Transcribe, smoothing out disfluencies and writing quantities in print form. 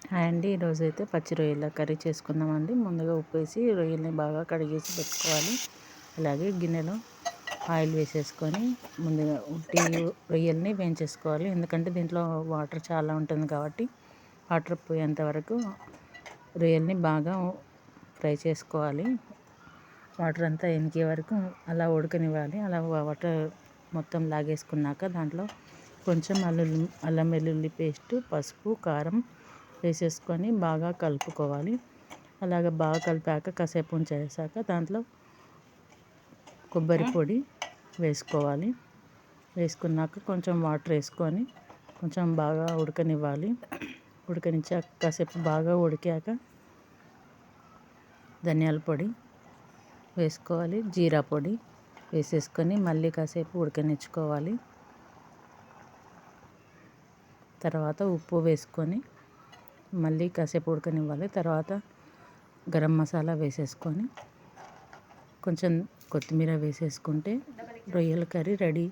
Hi అండి, ఈరోజైతే పచ్చి రొయ్యల కర్రీ చేసుకుందామండి. ముందుగా ఉప్పు వేసి రొయ్యల్ని బాగా కడిగేసి పెట్టుకోవాలి. అలాగే గిన్నెలో ఆయిల్ వేసేసుకొని ముందుగా ఉట్టి రొయ్యల్ని వేయించేసుకోవాలి. ఎందుకంటే దీంట్లో వాటర్ చాలా ఉంటుంది కాబట్టి వాటర్ పోయేంత వరకు రొయ్యల్ని బాగా ఫ్రై చేసుకోవాలి. వాటర్ అంతా ఇంకే వరకు అలా ఉడకనివ్వాలి. అలా వాటర్ మొత్తం లాగేసుకున్నాక దాంట్లో కొంచెం అల్లం వెల్లుల్లి పేస్ట్, పసుపు, కారం వేసేసుకొని బాగా కలుపుకోవాలి. అలాగ బాగా కలిపాక కాసేపు ఉంచేసాక దాంట్లో కొబ్బరి పొడి వేసుకోవాలి. వేసుకున్నాక కొంచెం వాటర్ వేసుకొని కొంచెం బాగా ఉడకనివ్వాలి. ఉడకనిచ్చాక కాసేపు బాగా ఉడికాక ధనియాల పొడి వేసుకోవాలి, జీరా పొడి వేసేసుకొని మళ్ళీ కాసేపు ఉడకనిచ్చుకోవాలి. తర్వాత ఉప్పు వేసుకొని మళ్ళీ కాసేపు ఉడకనివ్వాలి. తర్వాత గరం మసాలా వేసేసుకొని కొంచెం కొత్తిమీర వేసేసుకుంటే రొయ్యల కర్రీ రెడీ.